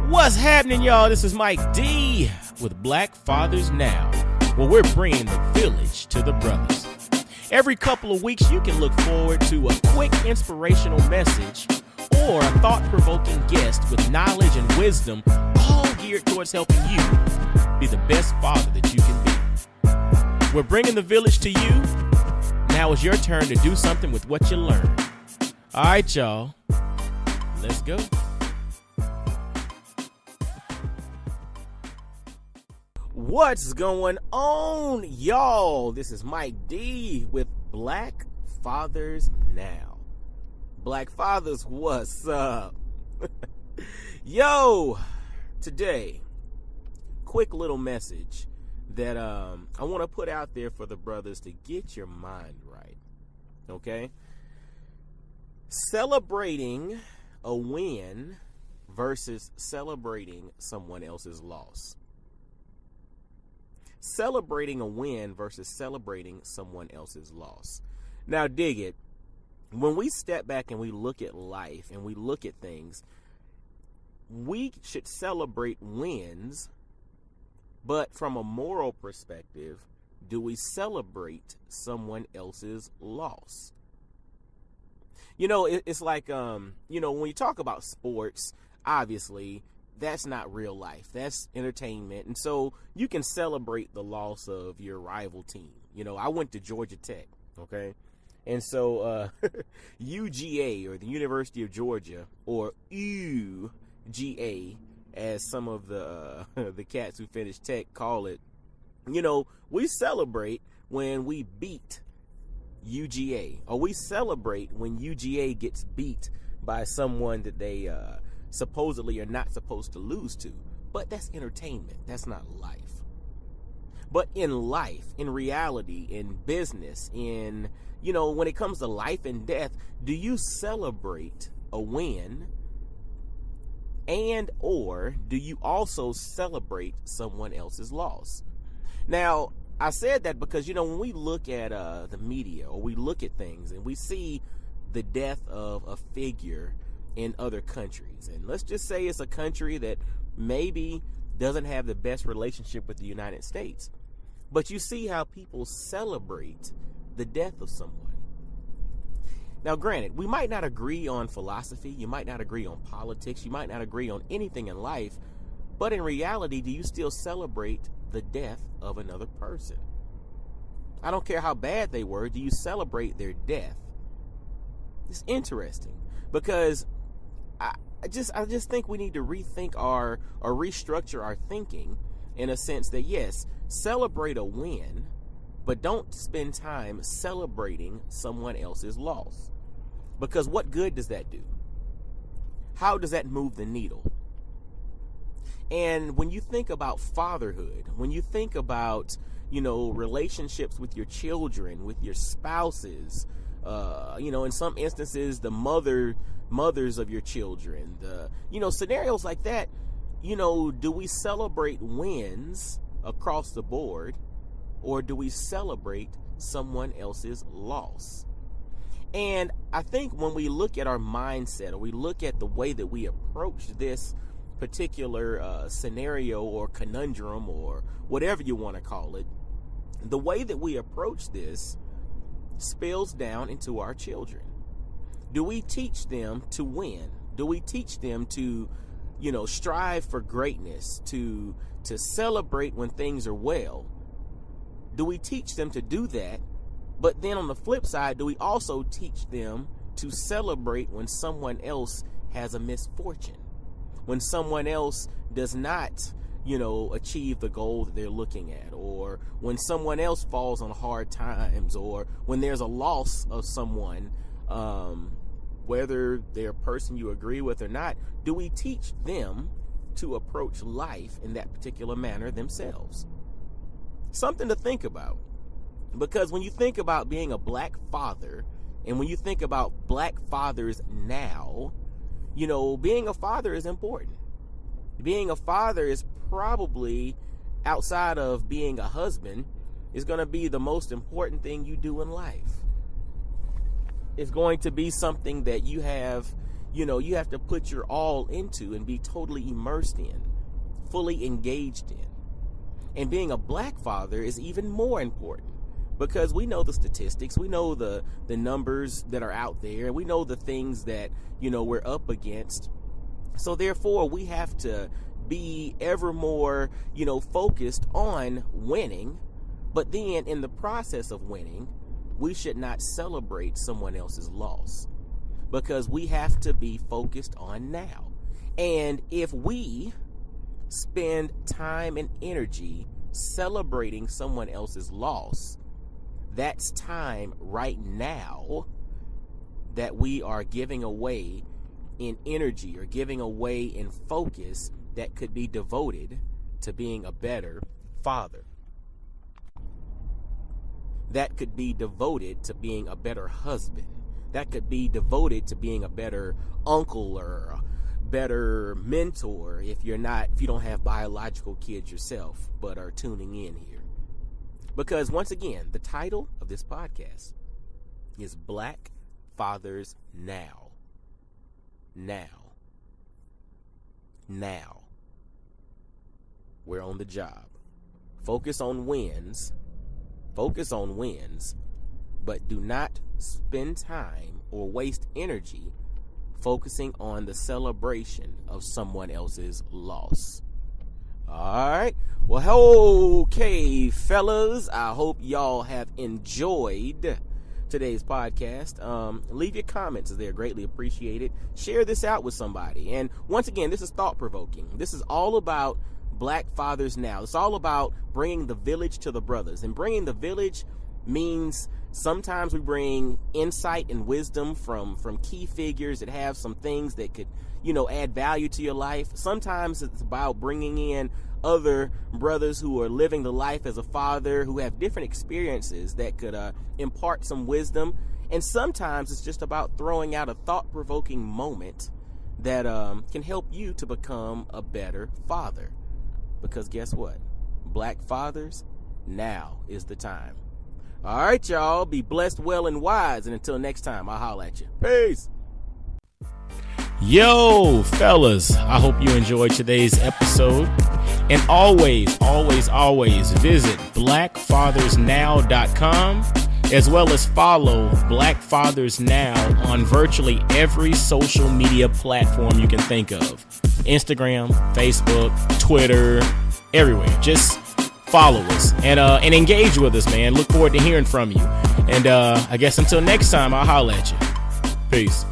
What's happening, y'all? This is Mike D with Black Fathers Now, where we're bringing the village to the brothers. Every couple of weeks, you can look forward to a quick inspirational message or a thought-provoking guest with knowledge and wisdom, all geared towards helping you be the best father that you can be. We're bringing the village to you. Now it's your turn to do something with what you learned. All right, y'all. Let's go. What's going on, y'all? This is Mike D with Black Fathers Now. Black Fathers, what's up? Yo, today, quick little message that I want to put out there for the brothers to get your mind right, okay? Celebrating a win versus celebrating someone else's loss. Celebrating a win versus celebrating someone else's loss. Now, dig it. When we step back and we look at life and we look at things, we should celebrate wins, but from a moral perspective, do we celebrate someone else's loss? You know, it's like, when you talk about sports, obviously, that's not real life. That's entertainment. And so you can celebrate the loss of your rival team. You know, I went to Georgia Tech, okay? And so UGA, or the University of Georgia, or UGA, as some of the cats who finished Tech call it, you know, we celebrate when we beat UGA, or we celebrate when UGA gets beat by someone that they supposedly are not supposed to lose to. But that's entertainment. That's not life. But in life, in reality, in business, in, you know, when it comes to life and death, do you celebrate a win, and or do you also celebrate someone else's loss? Now, I said that because, you know, when we look at the media, or we look at things and we see the death of a figure in other countries, and let's just say it's a country that maybe doesn't have the best relationship with the United States, but you see how people celebrate the death of someone. Now, granted, we might not agree on philosophy, you might not agree on politics, you might not agree on anything in life, but in reality, do you still celebrate the death of another person? I don't care how bad they were, do you celebrate their death? It's interesting, because I just think we need to rethink or restructure our thinking, in a sense that, yes, celebrate a win, but don't spend time celebrating someone else's loss. Because what good does that do? How does that move the needle? And when you think about fatherhood, when you think about, you know, relationships with your children, with your spouses, in some instances, the mothers of your children, scenarios like that, do we celebrate wins across the board, or do we celebrate someone else's loss? And I think when we look at our mindset, or we look at the way that we approach this particular scenario or conundrum, or whatever you want to call it, the way that we approach this spills down into our children. Do we teach them to win? Do we teach them to, strive for greatness, to celebrate when things are well? Do we teach them to do that? But then on the flip side, do we also teach them to celebrate when someone else has a misfortune? When someone else does not, achieve the goal that they're looking at, or when someone else falls on hard times, or when there's a loss of someone, whether they're a person you agree with or not, do we teach them to approach life in that particular manner themselves? Something to think about. Because when you think about being a black father, and when you think about black fathers now, being a father is important. Being a father is probably, outside of being a husband, is going to be the most important thing you do in life. It's going to be something that you have, you have to put your all into and be totally immersed in, fully engaged in. And being a black father is even more important, because we know the statistics, we know the numbers that are out there, and we know the things that, we're up against. So therefore, we have to be ever more, focused on winning. But then in the process of winning, we should not celebrate someone else's loss, because we have to be focused on now. And if we spend time and energy celebrating someone else's loss, that's time right now that we are giving away in energy or giving away in focus that could be devoted to being a better father. That could be devoted to being a better husband. That could be devoted to being a better uncle or a better mentor if you don't have biological kids yourself, but are tuning in here. Because once again, the title of this podcast is Black Fathers Now. Now. We're on the job. Focus on wins, but do not spend time or waste energy focusing on the celebration of someone else's loss. All right. Well, okay, fellas, I hope y'all have enjoyed today's podcast. Leave your comments, as they're greatly appreciated. Share this out with somebody. And once again, this is thought-provoking. This is all about Black Fathers Now. It's all about bringing the village to the brothers. And bringing the village means sometimes we bring insight and wisdom from key figures that have some things that could, add value to your life. Sometimes it's about bringing in other brothers who are living the life as a father, who have different experiences that could impart some wisdom. And sometimes it's just about throwing out a thought-provoking moment that can help you to become a better father. Because guess what? Black fathers, now is the time. All right, y'all. Be blessed, well, and wise. And until next time, I'll holler at you. Peace. Yo, fellas, I hope you enjoyed today's episode. And always visit blackfathersnow.com, as well as follow Black Fathers Now on virtually every social media platform you can think of. Instagram, Facebook, Twitter, everywhere. Just follow us and engage with us, man. Look forward to hearing from you. And I guess until next time, I'll holler at you. Peace.